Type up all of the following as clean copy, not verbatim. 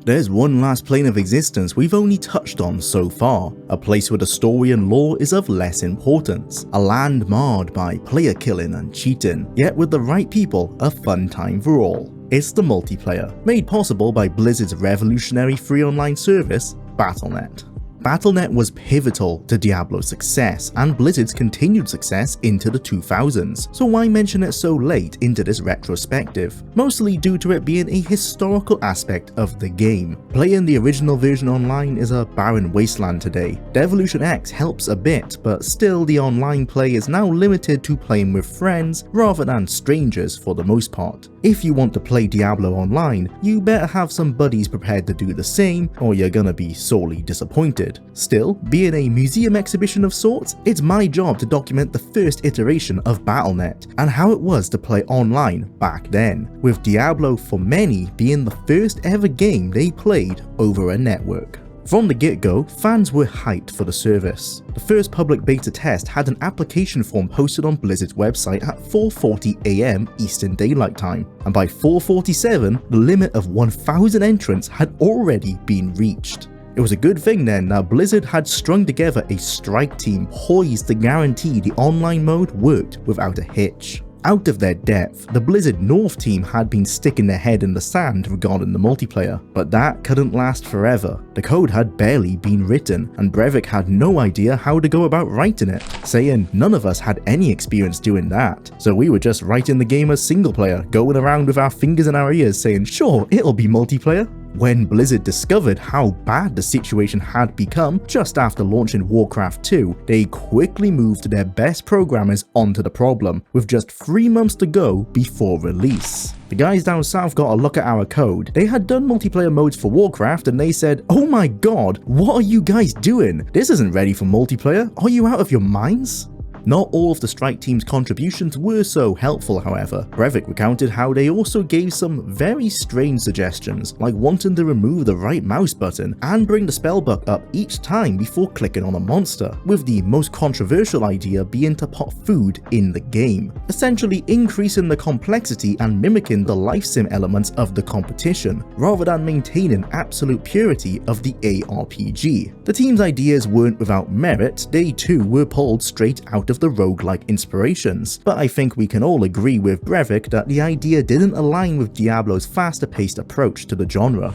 There's one last plane of existence we've only touched on so far, a place where the story and lore is of less importance, a land marred by player killing and cheating, yet with the right people, a fun time for all. It's the multiplayer, made possible by Blizzard's revolutionary free online service, Battlenet. Battlenet was pivotal to Diablo's success and Blizzard's continued success into the 2000s, so why mention it so late into this retrospective? Mostly due to it being a historical aspect of the game. Playing the original version online is a barren wasteland today. Devolution X helps a bit, but still the online play is now limited to playing with friends rather than strangers for the most part. If you want to play Diablo online, you better have some buddies prepared to do the same, or you're gonna be sorely disappointed. Still, being a museum exhibition of sorts, it's my job to document the first iteration of Battlenet and how it was to play online back then, with Diablo for many being the first ever game they played over a network. From the get-go, fans were hyped for the service. The first public beta test had an application form posted on Blizzard's website at 4:40 AM Eastern Daylight Time, and by 4:47, the limit of 1,000 entrants had already been reached. It was a good thing then that Blizzard had strung together a strike team poised to guarantee the online mode worked without a hitch. Out of their depth, the Blizzard North team had been sticking their head in the sand regarding the multiplayer, but that couldn't last forever. The code had barely been written, and Brevik had no idea how to go about writing it, saying none of us had any experience doing that, so we were just writing the game as single player, going around with our fingers in our ears saying sure, it'll be multiplayer. When Blizzard discovered how bad the situation had become just after launching Warcraft 2, they quickly moved their best programmers onto the problem, with just 3 months to go before release. The guys down south got a look at our code. They had done multiplayer modes for Warcraft and they said, "Oh my god, what are you guys doing? This isn't ready for multiplayer. Are you out of your minds?" Not all of the strike team's contributions were so helpful, however. Brevik recounted how they also gave some very strange suggestions, like wanting to remove the right mouse button and bring the spellbook up each time before clicking on a monster, with the most controversial idea being to put food in the game, essentially increasing the complexity and mimicking the life sim elements of the competition, rather than maintaining absolute purity of the ARPG. The team's ideas weren't without merit, they too were pulled straight out of the roguelike inspirations, but I think we can all agree with Brevik that the idea didn't align with Diablo's faster paced approach to the genre.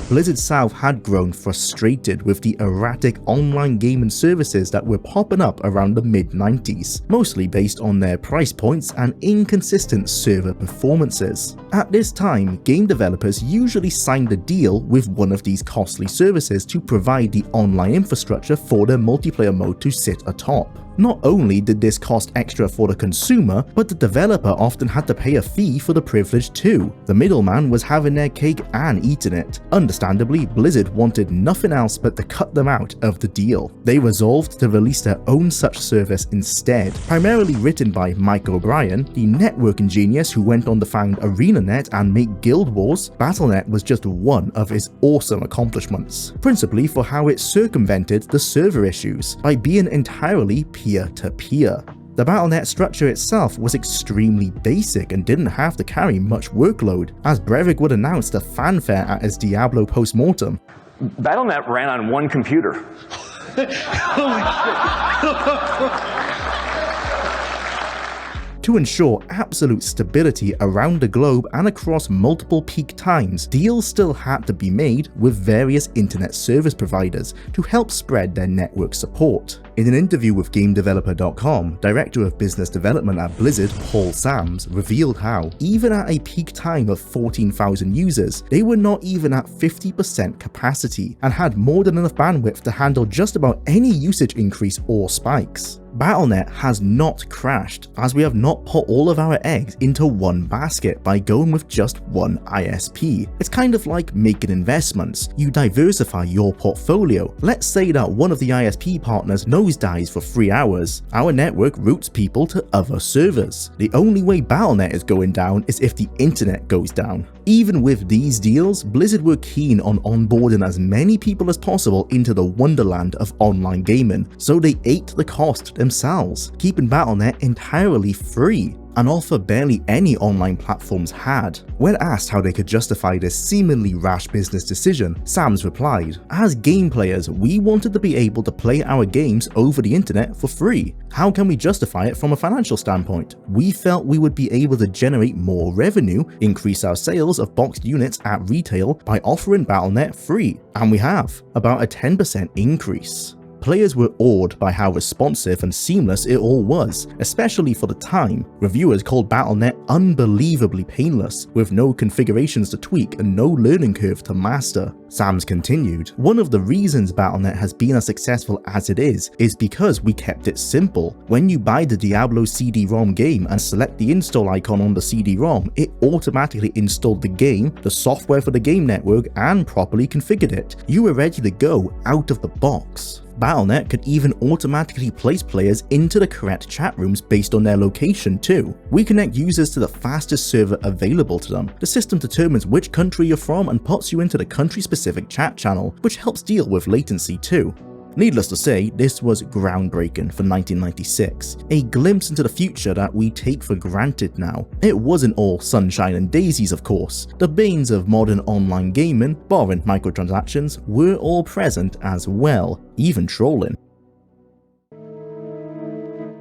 Blizzard South had grown frustrated with the erratic online gaming services that were popping up around the mid-90s, mostly based on their price points and inconsistent server performances. At this time, game developers usually signed a deal with one of these costly services to provide the online infrastructure for their multiplayer mode to sit atop. Not only did this cost extra for the consumer, but the developer often had to pay a fee for the privilege too. The middleman was having their cake and eating it. Understandably, Blizzard wanted nothing else but to cut them out of the deal. They resolved to release their own such service instead, primarily written by Mike O'Brien, the networking genius who went on to found ArenaNet and make Guild Wars. Battlenet was just one of his awesome accomplishments, principally for how it circumvented the server issues by being entirely peer-to-peer. The Battlenet structure itself was extremely basic and didn't have to carry much workload, as Brevik would announce the fanfare at his Diablo postmortem. Battlenet ran on one computer. Holy shit. To ensure absolute stability around the globe and across multiple peak times, deals still had to be made with various internet service providers to help spread their network support. In an interview with GameDeveloper.com, Director of Business Development at Blizzard, Paul Sams, revealed how, even at a peak time of 14,000 users, they were not even at 50% capacity and had more than enough bandwidth to handle just about any usage increase or spikes. Battlenet has not crashed, as we have not put all of our eggs into one basket by going with just one ISP. It's kind of like making investments. You diversify your portfolio. Let's say that one of the ISP partners nosedives for 3 hours. Our network routes people to other servers. The only way Battlenet is going down is if the internet goes down. Even with these deals, Blizzard were keen on onboarding as many people as possible into the wonderland of online gaming, so they ate the cost themselves, keeping Battlenet entirely free. an offer barely any online platforms had. When asked how they could justify this seemingly rash business decision, Sams replied, "As game players, we wanted to be able to play our games over the internet for free. How can we justify it from a financial standpoint? We felt we would be able to generate more revenue, increase our sales of boxed units at retail by offering Battlenet free, and we have, about a 10% increase." Players were awed by how responsive and seamless it all was, especially for the time. Reviewers called Battlenet unbelievably painless, with no configurations to tweak and no learning curve to master. Sams continued, "One of the reasons Battlenet has been as successful as it is because we kept it simple. When you buy the Diablo CD-ROM game and select the install icon on the CD-ROM, it automatically installed the game, the software for the game network, and properly configured it. You were ready to go out of the box." Battlenet could even automatically place players into the correct chat rooms based on their location too. We connect users to the fastest server available to them. The system determines which country you're from and puts you into the country-specific chat channel, which helps deal with latency too. Needless to say, this was groundbreaking for 1996, a glimpse into the future that we take for granted now. It wasn't all sunshine and daisies, of course. The banes of modern online gaming, barring microtransactions, were all present as well, even trolling.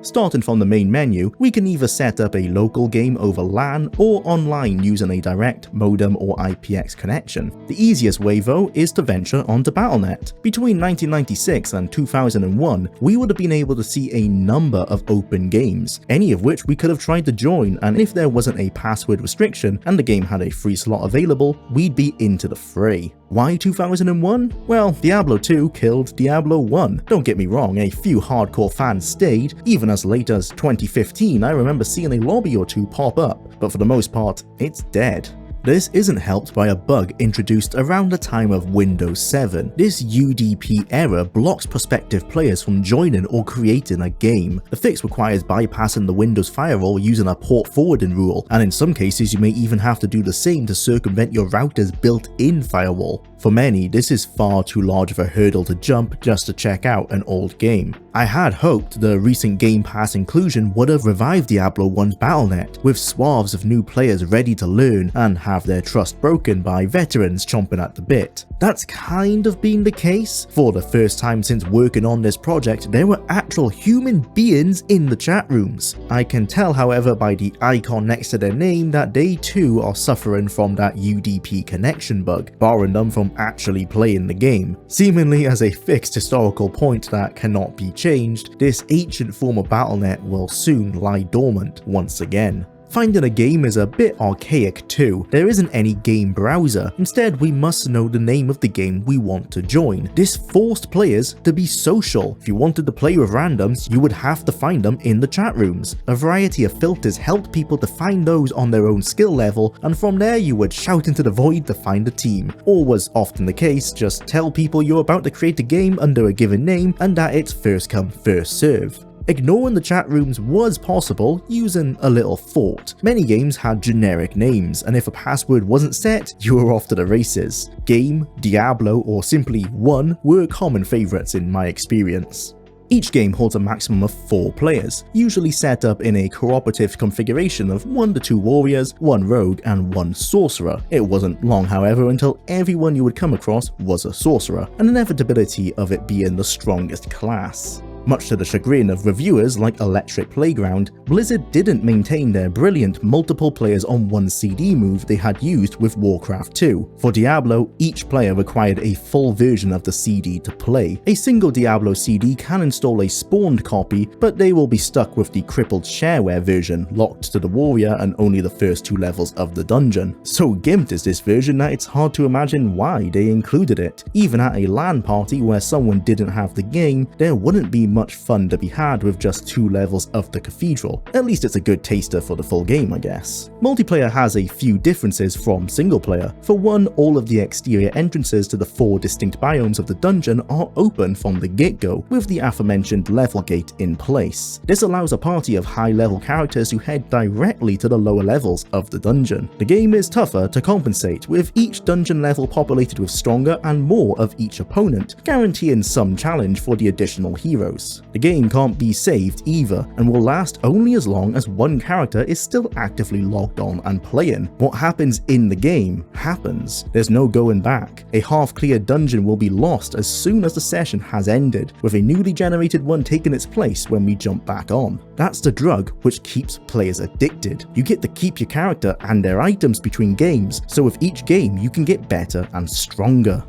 Starting from the main menu, we can either set up a local game over LAN or online using a direct modem or IPX connection. The easiest way though is to venture onto Battlenet. Between 1996 and 2001, we would have been able to see a number of open games, any of which we could have tried to join, and if there wasn't a password restriction and the game had a free slot available, we'd be into the fray. Why 2001? Well, Diablo 2 killed Diablo 1. Don't get me wrong, a few hardcore fans stayed. Even as late as 2015, I remember seeing a lobby or two pop up, but for the most part, it's dead. This isn't helped by a bug introduced around the time of Windows 7. This UDP error blocks prospective players from joining or creating a game. The fix requires bypassing the Windows firewall using a port forwarding rule, and in some cases you may even have to do the same to circumvent your router's built-in firewall. For many, this is far too large of a hurdle to jump just to check out an old game. I had hoped the recent Game Pass inclusion would have revived Diablo 1's Battlenet, with swaths of new players ready to learn and have their trust broken by veterans chomping at the bit. That's kind of been the case. For the first time since working on this project, there were actual human beings in the chat rooms. I can tell, however, by the icon next to their name that they too are suffering from that UDP connection bug, barring them from actually playing the game. Seemingly as a fixed historical point that cannot be changed, this ancient form of Battlenet will soon lie dormant once again. Finding a game is a bit archaic too. There isn't any game browser. Instead, we must know the name of the game we want to join. This forced players to be social. If you wanted to play with randoms, you would have to find them in the chat rooms. A variety of filters helped people to find those on their own skill level, and from there you would shout into the void to find a team. Or was often the case, just tell people you're about to create a game under a given name and that it's first come, first serve. Ignoring the chat rooms was possible using a little thought. Many games had generic names, and if a password wasn't set, you were off to the races. Game, Diablo, or simply 1 were common favourites in my experience. Each game holds a maximum of 4 players, usually set up in a cooperative configuration of 1 to 2 warriors, 1 rogue, and 1 sorcerer. It wasn't long, however, until everyone you would come across was a sorcerer, an inevitability of it being the strongest class. Much to the chagrin of reviewers like Electric Playground, Blizzard didn't maintain their brilliant multiple players on one CD move they had used with Warcraft 2. For Diablo, each player required a full version of the CD to play. A single Diablo CD can install a spawned copy, but they will be stuck with the crippled shareware version, locked to the warrior and only the first 2 levels of the dungeon. So gimped is this version that it's hard to imagine why they included it. Even at a LAN party where someone didn't have the game, there wouldn't be much fun to be had with just 2 levels of the cathedral. At least it's a good taster for the full game, I guess. Multiplayer has a few differences from single player. For one, all of the exterior entrances to the 4 distinct biomes of the dungeon are open from the get-go, with the aforementioned level gate in place. This allows a party of high-level characters to head directly to the lower levels of the dungeon. The game is tougher to compensate, with each dungeon level populated with stronger and more of each opponent, guaranteeing some challenge for the additional heroes. Lazarus. The game can't be saved either, and will last only as long as one character is still actively logged on and playing. What happens in the game happens. There's no going back. A half-cleared dungeon will be lost as soon as the session has ended, with a newly generated one taking its place when we jump back on. That's the drug which keeps players addicted. You get to keep your character and their items between games, so with each game you can get better and stronger.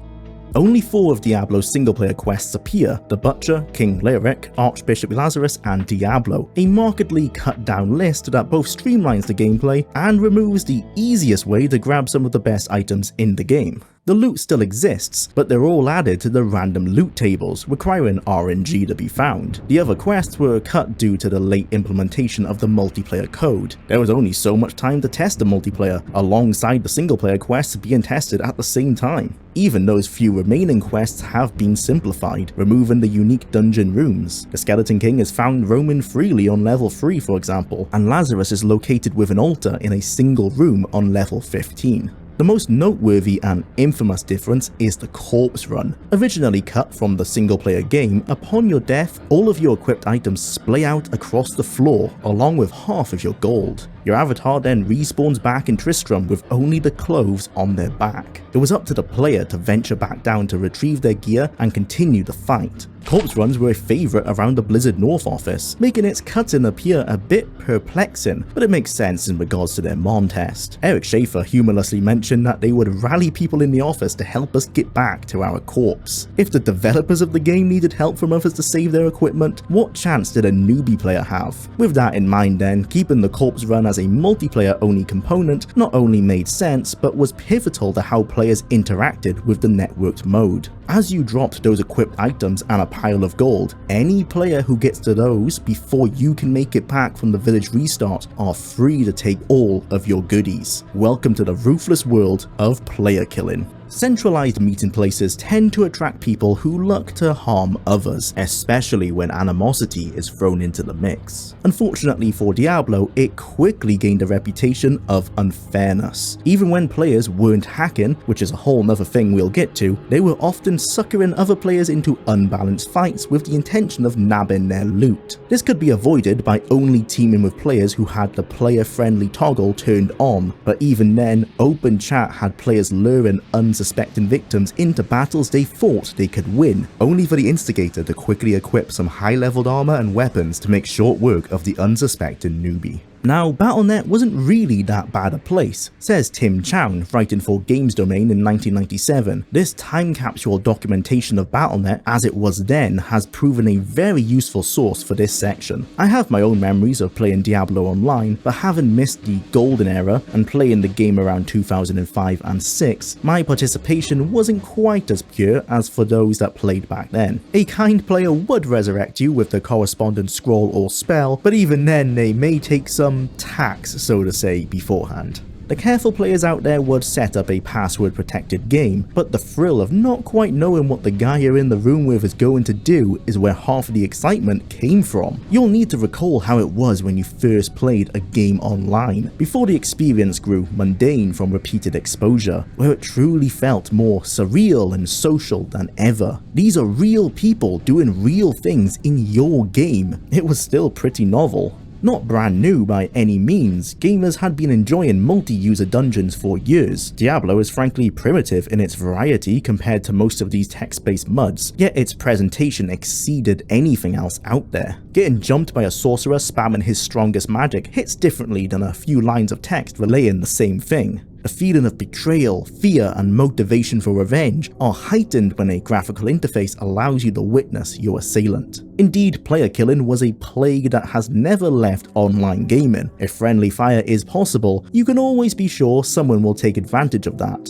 Only 4 of Diablo's single-player quests appear: the Butcher, King Lyric, Archbishop Lazarus, and Diablo, a markedly cut-down list that both streamlines the gameplay and removes the easiest way to grab some of the best items in the game. The loot still exists, but they're all added to the random loot tables, requiring RNG to be found. The other quests were cut due to the late implementation of the multiplayer code. There was only so much time to test the multiplayer, alongside the single-player quests being tested at the same time. Even those few remaining quests have been simplified, removing the unique dungeon rooms. The Skeleton King is found roaming freely on level 3, for example, and Lazarus is located with an altar in a single room on level 15. The most noteworthy and infamous difference is the corpse run. Originally cut from the single-player game, upon your death, all of your equipped items splay out across the floor, along with half of your gold. Your avatar then respawns back in Tristram with only the clothes on their back. It was up to the player to venture back down to retrieve their gear and continue the fight. Corpse runs were a favourite around the Blizzard North office, making its cutting appear a bit perplexing, but it makes sense in regards to their Mon test. Eric Schaefer humorously mentioned that they would rally people in the office to help us get back to our corpse. If the developers of the game needed help from others to save their equipment, what chance did a newbie player have? With that in mind then, keeping the corpse run as a multiplayer only component not only made sense, but was pivotal to how players interacted with the networked mode. As you dropped those equipped items and a pile of gold, any player who gets to those before you can make it back from the village restart are free to take all of your goodies. Welcome to the ruthless world of player killing. Centralized meeting places tend to attract people who look to harm others, especially when animosity is thrown into the mix. Unfortunately for Diablo, it quickly gained a reputation of unfairness. Even when players weren't hacking, which is a whole nother thing we'll get to, they were often suckering other players into unbalanced fights with the intention of nabbing their loot. This could be avoided by only teaming with players who had the player-friendly toggle turned on, but even then, open chat had players luring unsuspecting victims into battles they thought they could win, only for the instigator to quickly equip some high-leveled armor and weapons to make short work of the unsuspecting newbie. Now, Battlenet wasn't really that bad a place, says Tim Chown, writing for Games Domain in 1997. This time capsule documentation of Battlenet as it was then has proven a very useful source for this section. I have my own memories of playing Diablo online, but having missed the golden era and playing the game around 2005 and 6, my participation wasn't quite as pure as for those that played back then. A kind player would resurrect you with the corresponding scroll or spell, but even then they may take some tax, so to say, beforehand. The careful players out there would set up a password protected game, but the thrill of not quite knowing what the guy you're in the room with is going to do is where half of the excitement came from. You'll need to recall how it was when you first played a game online, before the experience grew mundane from repeated exposure, where it truly felt more surreal and social than ever. These are real people doing real things in your game. It was still pretty novel. Not brand new by any means, gamers had been enjoying multi-user dungeons for years. Diablo is frankly primitive in its variety compared to most of these text-based MUDs, yet its presentation exceeded anything else out there. Getting jumped by a sorcerer spamming his strongest magic hits differently than a few lines of text relaying the same thing. The feeling of betrayal, fear, and motivation for revenge are heightened when a graphical interface allows you to witness your assailant. Indeed, player killing was a plague that has never left online gaming. If friendly fire is possible, you can always be sure someone will take advantage of that.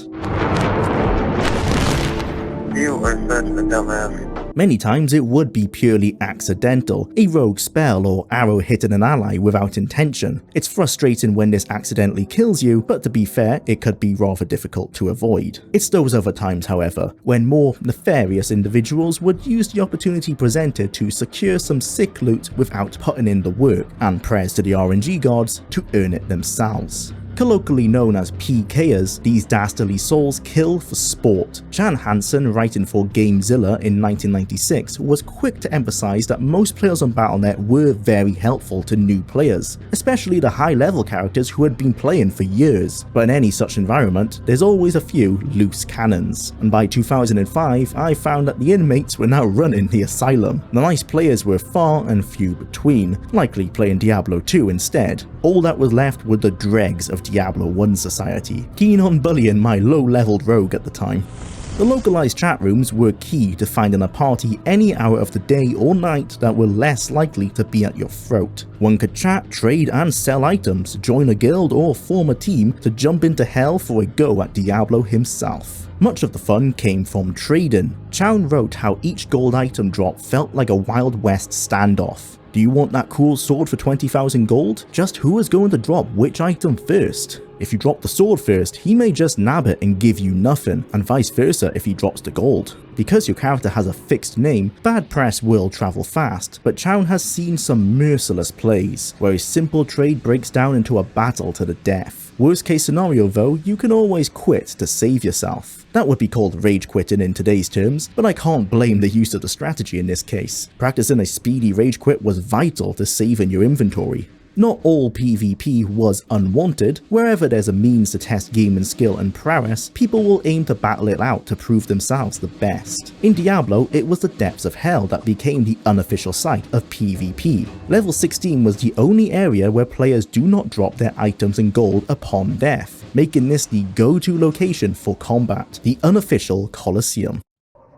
You are such a dumbass. Many times it would be purely accidental, a rogue spell or arrow hitting an ally without intention. It's frustrating when this accidentally kills you, but to be fair, it could be rather difficult to avoid. It's those other times, however, when more nefarious individuals would use the opportunity presented to secure some sick loot without putting in the work, and prayers to the RNG gods to earn it themselves. Colloquially known as PKers, these dastardly souls kill for sport. Jan Hansen, writing for GameZilla in 1996, was quick to emphasize that most players on Battlenet were very helpful to new players, especially the high-level characters who had been playing for years. But in any such environment, there's always a few loose cannons, and by 2005 I found that the inmates were now running the asylum. The nice players were far and few between, likely playing Diablo 2 instead. All that was left were the dregs of Diablo 1 society, keen on bullying my low-leveled rogue at the time. The localized chat rooms were key to finding a party any hour of the day or night that were less likely to be at your throat. One could chat, trade and sell items, join a guild or form a team to jump into hell for a go at Diablo himself. Much of the fun came from trading. Chown wrote how each gold item drop felt like a Wild West standoff. Do you want that cool sword for 20,000 gold? Just who is going to drop which item first? If you drop the sword first, he may just nab it and give you nothing, and vice versa if he drops the gold. Because your character has a fixed name, bad press will travel fast, but Chown has seen some merciless plays, where a simple trade breaks down into a battle to the death. Worst case scenario though, you can always quit to save yourself. That would be called rage quitting in today's terms, but I can't blame the use of the strategy in this case. Practicing a speedy rage quit was vital to saving your inventory. Not all PvP was unwanted. Wherever there's a means to test gaming skill and prowess, people will aim to battle it out to prove themselves the best. In Diablo, it was the depths of hell that became the unofficial site of PvP. Level 16 was the only area where players do not drop their items and gold upon death, making this the go-to location for combat, the unofficial Colosseum.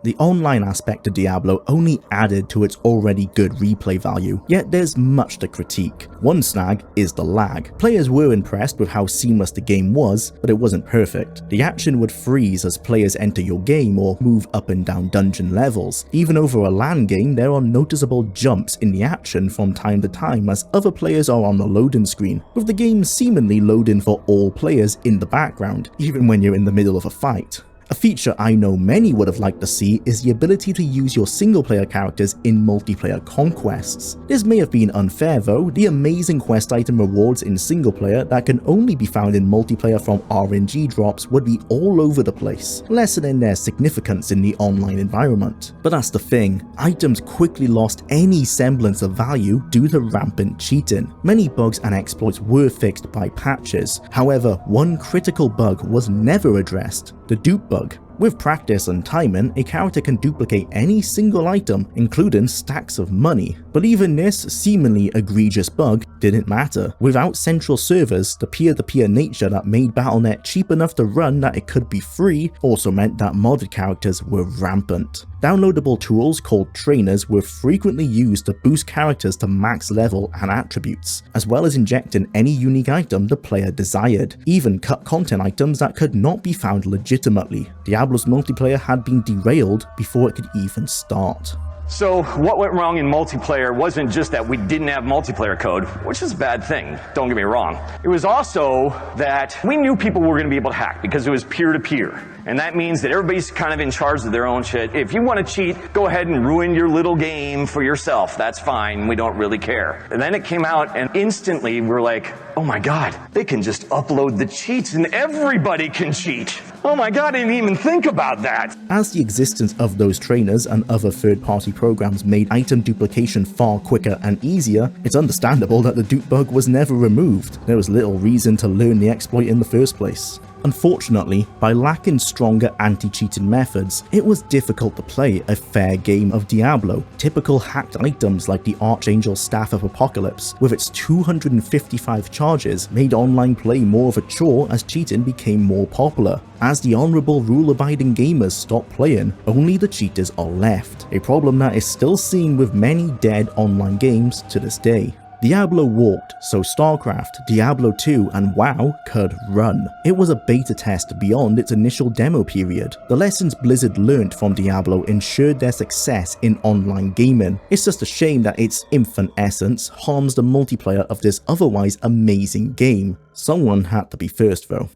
The online aspect of Diablo only added to its already good replay value, yet there's much to critique. One snag is the lag. Players were impressed with how seamless the game was, but it wasn't perfect. The action would freeze as players enter your game or move up and down dungeon levels. Even over a LAN game, there are noticeable jumps in the action from time to time as other players are on the loading screen, with the game seemingly loading for all players in the background, even when you're in the middle of a fight. A feature I know many would have liked to see is the ability to use your single-player characters in multiplayer conquests. This may have been unfair though. The amazing quest item rewards in single-player that can only be found in multiplayer from RNG drops would be all over the place, lessening their significance in the online environment. But that's the thing, items quickly lost any semblance of value due to rampant cheating. Many bugs and exploits were fixed by patches. However, one critical bug was never addressed: the dupe bug. With practice and timing, a character can duplicate any single item, including stacks of money. But even this seemingly egregious bug didn't matter. Without central servers, the peer-to-peer nature that made Battlenet cheap enough to run that it could be free also meant that modded characters were rampant. Downloadable tools called trainers were frequently used to boost characters to max level and attributes, as well as injecting any unique item the player desired, even cut content items that could not be found legitimately. Diablo's multiplayer had been derailed before it could even start. So what went wrong in multiplayer wasn't just that we didn't have multiplayer code, which is a bad thing, don't get me wrong. It was also that we knew people were going to be able to hack because it was peer-to-peer. And that means that everybody's kind of in charge of their own shit. If you want to cheat, go ahead and ruin your little game for yourself. That's fine. We don't really care. And then it came out and instantly we're like, oh my God, they can just upload the cheats and everybody can cheat. Oh my God, I didn't even think about that. As the existence of those trainers and other third-party programs made item duplication far quicker and easier, it's understandable that the dupe bug was never removed. There was little reason to learn the exploit in the first place. Unfortunately, by lacking stronger anti-cheating methods, it was difficult to play a fair game of Diablo. Typical hacked items like the Archangel Staff of Apocalypse, with its 255 charges, made online play more of a chore as cheating became more popular. As the honourable rule-abiding gamers stop playing, only the cheaters are left, a problem that is still seen with many dead online games to this day. Diablo walked, so StarCraft, Diablo 2 and WoW could run. It was a beta test beyond its initial demo period. The lessons Blizzard learned from Diablo ensured their success in online gaming. It's just a shame that its infant essence harms the multiplayer of this otherwise amazing game. Someone had to be first though.